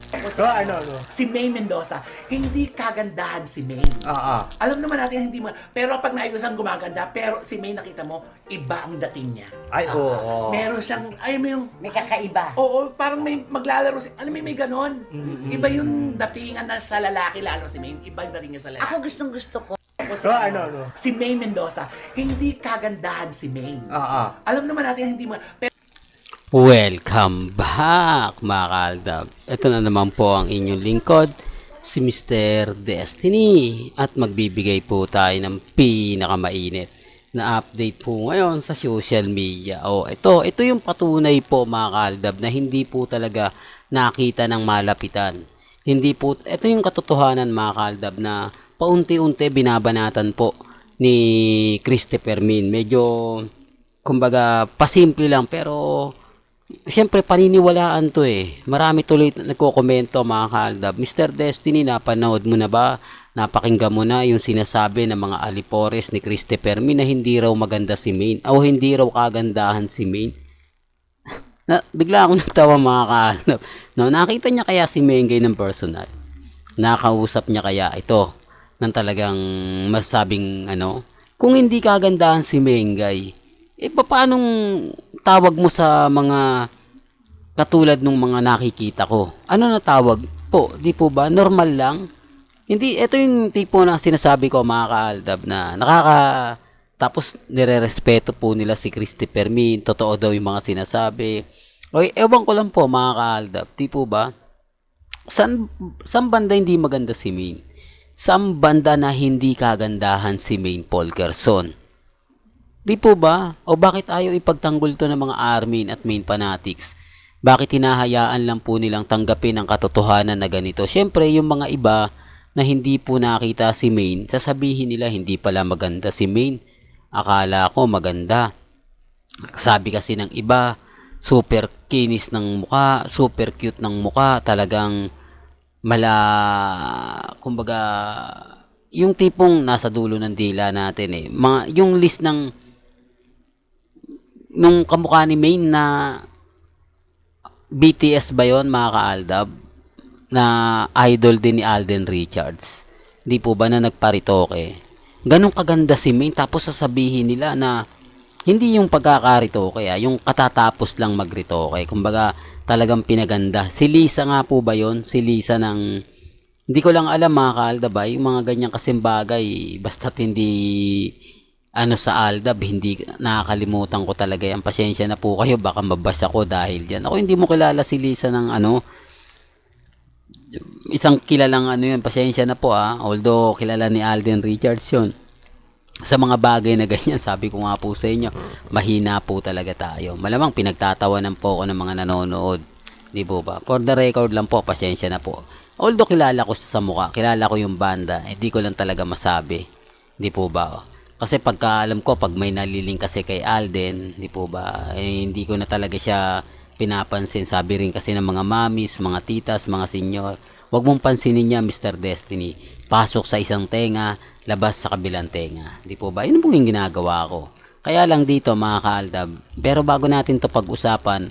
So ano? Si May Mendoza, hindi kagandahan si May. Alam naman natin hindi mo, pero pag naayusan gumaganda, pero si May nakita mo, iba ang dating niya. Ay, oo. Meron siyang, ay may yung, May kakaiba. oo, parang may maglalaro si, alam mo may ganon. Iba yung datingan na sa lalaki, lalo si May, iba yung dating niya sa lalaki. Ako gustong-gusto ko. So ano? Si May Mendoza, hindi kagandahan si May. Alam naman natin hindi mo, pero Welcome back mga kaaldab. Ito na naman po ang inyong lingkod, si Mr. Destiny. At magbibigay po tayo ng pinakamainit na update po ngayon sa social media. Ito yung patunay po mga kaaldab na hindi po talaga nakita ng malapitan. Hindi po, ito yung katotohanan mga kaaldab na paunti-unti binabanatan po ni Christopher Min. Medyo, kumbaga, pasimple lang pero siyempre paniniwalaan to eh. Marami tuloy nagko-komento mga kaaldab. Mr. Destiny, napanood mo na ba? Napakinggan mo na yung sinasabi ng mga alipores ni Christopher Min na hindi raw maganda si Maine o hindi raw kagandahan si Maine. Bigla akong nagtawa mga kaaldab. No, nakita niya kaya si Mengay ng personal? Nakausap niya kaya ito ng talagang masabing ano? Kung hindi kagandahan si Mengay, paanong tawag mo sa mga katulad ng mga nakikita ko? Ano na tawag po? Di po ba? Normal lang? Hindi, ito yung tipo na sinasabi ko mga kaaldab na tapos nire-respeto po nila si Christopher Min. Totoo daw yung mga sinasabi. Okay, ewan ko lang po mga kaaldab. Di po ba? Saan banda hindi maganda si Min? Saan banda na hindi kagandahan si Maine Polkerson? Di po ba? O bakit ayaw ipagtanggol to ng mga Armin at Main fanatics? Bakit hinahayaan lang po nilang tanggapin ang katotohanan na ganito? Siyempre, yung mga iba na hindi po nakita si Main, sasabihin nila hindi pala maganda si Main. Akala ko maganda. Sabi kasi ng iba, super kinis ng muka, super cute ng muka, talagang kumbaga, yung tipong nasa dulo ng dila natin eh. Yung list ng nung kamukha ni Maine na BTS ba yon mga kaaldab? Na idol din ni Alden Richards. Di po ba na nagparitoke? Ganong kaganda si Maine tapos sasabihin nila na hindi yung pagkakaritoke yung katatapos lang magritoke. Kumbaga talagang pinaganda. Si Lisa nga po ba yon? Si Lisa ng hindi ko lang alam mga kaaldab yung mga ganyang kasing bagay basta't hindi sa Aldab, hindi nakakalimutan ko talaga yan. Pasensya na po kayo, baka mabasa ko dahil yan. Ako hindi mo kilala si Lisa ng isang kilalang yun, pasensya na po although kilala ni Alden Richards yun. Sa mga bagay na ganyan, sabi ko nga po sa inyo, mahina po talaga tayo. Malamang pinagtatawanan po ako ng mga nanonood. Di po ba? For the record lang po, pasensya na po. Although kilala ko sa mukha, kilala ko yung banda, hindi ko lang talaga masabi. Di po ba? Kasi pagka alam ko, pag may naliling kasi kay Alden, di po ba, hindi ko na talaga siya pinapansin. Sabi rin kasi ng mga mamis, mga titas, mga senyor, wag mong pansinin niya Mr. Destiny. Pasok sa isang tenga, labas sa kabilang tenga. Di po ba? Yun po yung ginagawa ko. Kaya lang dito mga kaaldab. Pero bago natin to pag-usapan,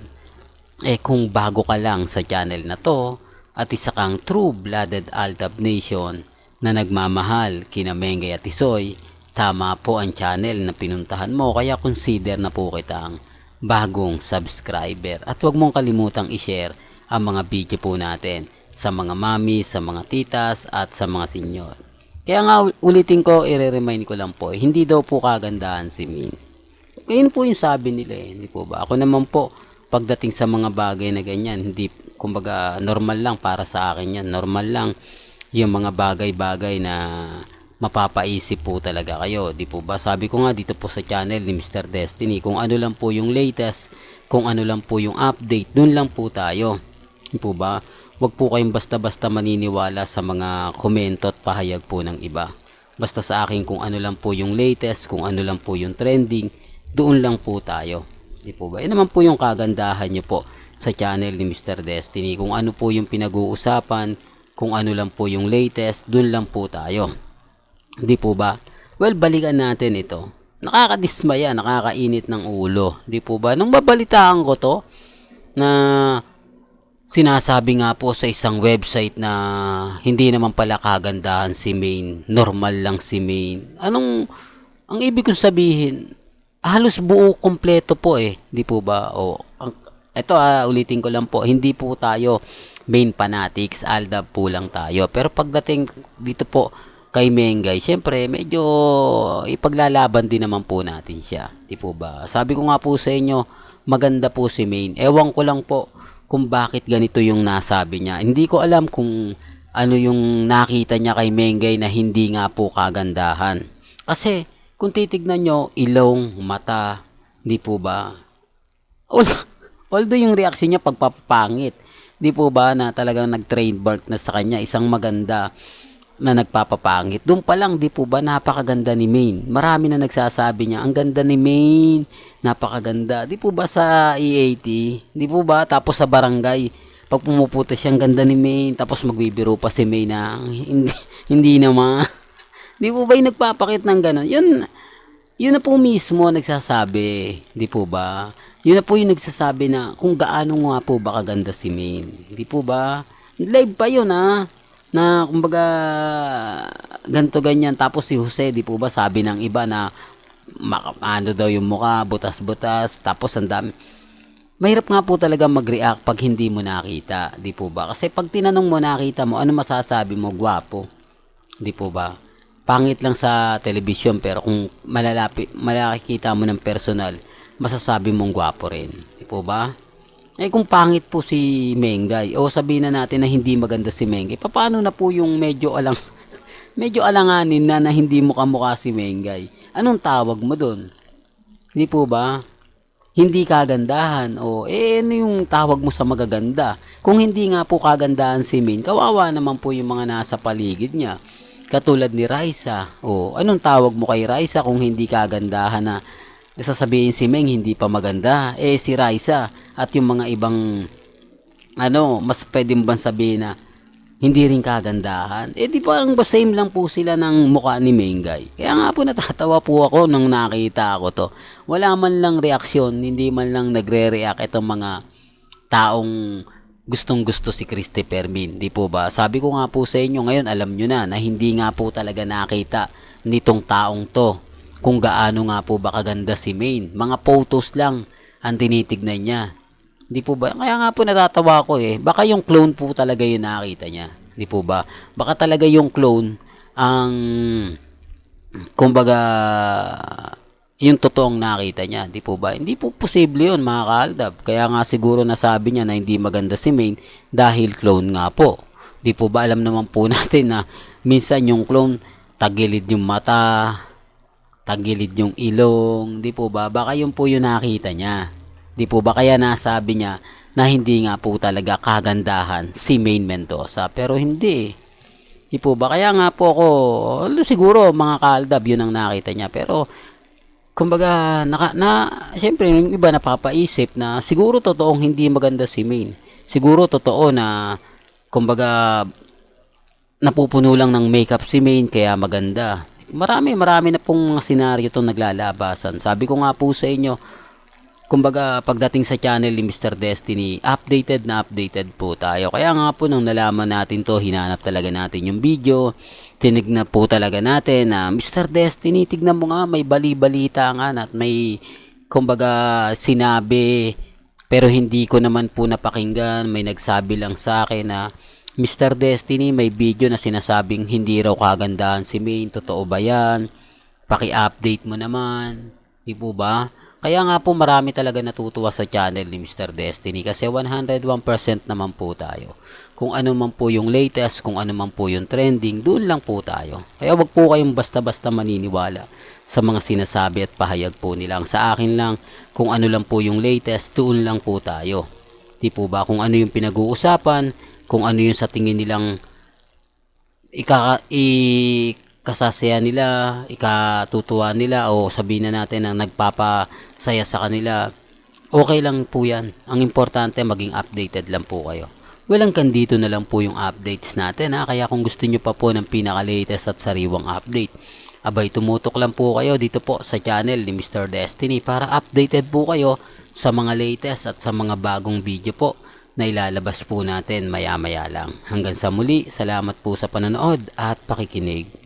kung bago ka lang sa channel na to, at isa kang true-blooded Aldab Nation na nagmamahal kina Mengay at Isoy, tama po ang channel na pinuntahan mo. Kaya consider na po kitang bagong subscriber. At huwag mong kalimutang i-share ang mga video po natin sa mga mami, sa mga titas, at sa mga senyor. Kaya nga ulitin ko, i-remind ko lang po, hindi daw po kagandahan si Min. Ngayon po yung sabi nila hindi po ba? Ako naman po, pagdating sa mga bagay na ganyan, hindi, kumbaga, normal lang para sa akin yan. Normal lang yung mga bagay-bagay na mapapaisip po talaga kayo. Di po ba? Sabi ko nga dito po sa channel ni Mr. Destiny, kung ano lang po yung latest, kung ano lang po yung update, dun lang po tayo. Di po ba? Huwag po kayong basta-basta maniniwala sa mga komento at pahayag po ng iba. Basta sa akin kung ano lang po yung latest, kung ano lang po yung trending, doon lang po tayo. Di po ba? Yan naman po yung kagandahan nyo po sa channel ni Mr. Destiny. Kung ano po yung pinag-uusapan, kung ano lang po yung latest, doon lang po tayo. Di po ba? Well, balikan natin ito. Nakakadismaya, nakakainit ng ulo. Di po ba? Nung babalitaan ko to, na sinasabi nga po sa isang website na hindi naman pala kagandahan si Maine, normal lang si Maine. Ang ibig kong sabihin, halos buo kompleto po di po ba? Ito ulitin ko lang po, hindi po tayo Maine fanatics, Aldab po lang tayo. Pero pagdating dito po kay Mengay, syempre medyo ipaglalaban din naman po natin siya, di po ba? Sabi ko nga po sa inyo, maganda po si Maine. Ewan ko lang po kung bakit ganito yung nasabi niya. Hindi ko alam kung ano yung nakita niya kay Mengay na hindi nga po kagandahan. Kasi kung titignan nyo, ilong, mata, di po ba? Although yung reaction niya pagpapangit, di po ba na talagang nag-trademark na sa kanya isang maganda na nagpapapangit. Doon pa lang, di po ba, napakaganda ni Maine. Marami na nagsasabi niya, ang ganda ni Maine, napakaganda. Di po ba sa EAT? Di po ba? Tapos sa barangay, pag pumuputa siya, ang ganda ni Maine, tapos magbibiro pa si Maine na, hindi naman. Di po ba yung nagpapakit ng gano'n? Yun na po mismo nagsasabi. Di po ba? Yun na po yung nagsasabi na kung gaano nga po ba kaganda si Maine. Di po ba? Live pa yun na kumbaga ganto ganyan. Tapos si Jose, di po ba, sabi ng iba na ano daw yung mukha, butas-butas, tapos ang dami. Mahirap nga po talaga mag-react pag hindi mo nakita, di po ba? Kasi pag tinanong mo, nakita mo, ano masasabi mo? Gwapo, di po ba? Pangit lang sa telebisyon, pero kung malakikita mo ng personal, masasabi mong gwapo rin, di po ba? Kung pangit po si Mengay, o sabihin na natin na hindi maganda si Mengay, paano na po yung medyo alanganin na hindi mo kamukha si Mengay? Anong tawag mo doon? Hindi po ba? Hindi kagandahan. Ano yung tawag mo sa magaganda? Kung hindi nga po kagandahan si Maine, kawawa naman po yung mga nasa paligid niya. Katulad ni Raisa. Anong tawag mo kay Raisa kung hindi kagandahan na sasabihin si Meng hindi pa maganda? Si Raisa at yung mga ibang mas pwedeng bang sabihin na hindi rin kagandahan? Di ba ang same lang po sila ng mukha ni Mengay? Kaya nga po natatawa po ako nang nakita ko to. Wala man lang reaksyon, hindi man lang nagre-react itong mga taong gustong gusto si Christopher Min. Di po ba? Sabi ko nga po sa inyo ngayon, alam nyo na hindi nga po talaga nakita nitong taong to kung gaano nga po ba kaganda si Maine. Mga photos lang ang tinitignan niya. Di po ba? Kaya nga po natatawa ko Baka yung clone po talaga yung nakita niya. Di po ba? Baka talaga yung clone ang kumbaga yung totoong nakita niya. Di po ba? Hindi po posible yun, mga kaaldab. Kaya nga siguro nasabi niya na hindi maganda si Maine dahil clone nga po. Di po ba? Alam naman po natin na minsan yung clone tagilid yung mata, tagilid yung ilong, di po ba? Baka yun po yung nakita niya. Di po ba? Kaya nasabi niya na hindi nga po talaga kagandahan si Maine Mendoza. Pero hindi. Di po ba? Kaya nga po ako, siguro mga kaaldab yun ang nakita niya. Pero kumbaga, siyempre yung iba napapaisip na siguro totoong hindi maganda si Maine. Siguro totoo na kumbaga napupuno lang ng makeup si Maine kaya maganda. Marami na pong mga senaryo itong naglalabasan. Sabi ko nga po sa inyo, kumbaga pagdating sa channel ni Mr. Destiny, updated po tayo. Kaya nga po nang nalaman natin to, hinanap talaga natin yung video. Tinignan po talaga natin na Mr. Destiny, tignan mo nga, may bali-balita nga at may kumbaga sinabi, pero hindi ko naman po napakinggan. May nagsabi lang sa akin na Mr. Destiny, may video na sinasabing hindi raw kagandahan si Maine. Totoo ba yan? Paki-update mo naman. Di po ba? Kaya nga po marami talaga natutuwa sa channel ni Mr. Destiny kasi 101% naman po tayo. Kung ano man po yung latest, kung ano man po yung trending, doon lang po tayo. Kaya wag po kayong basta-basta maniniwala sa mga sinasabi at pahayag po nila. Ang sa akin lang, kung ano lang po yung latest, doon lang po tayo. Di po ba? Kung ano yung pinag-uusapan, kung ano yung sa tingin nilang kasasaya nila, ikatutuwa nila o sabihin na natin ang nagpapasaya sa kanila, okay lang po yan. Ang importante maging updated lang po kayo. Walang dito na lang po yung updates natin kaya kung gusto nyo pa po ng pinaka-latest at sariwang update, abay tumutok lang po kayo dito po sa channel ni Mr. Destiny para updated po kayo sa mga latest at sa mga bagong video po na ilalabas po natin maya-maya lang. Hanggang sa muli, salamat po sa panonood at pakikinig.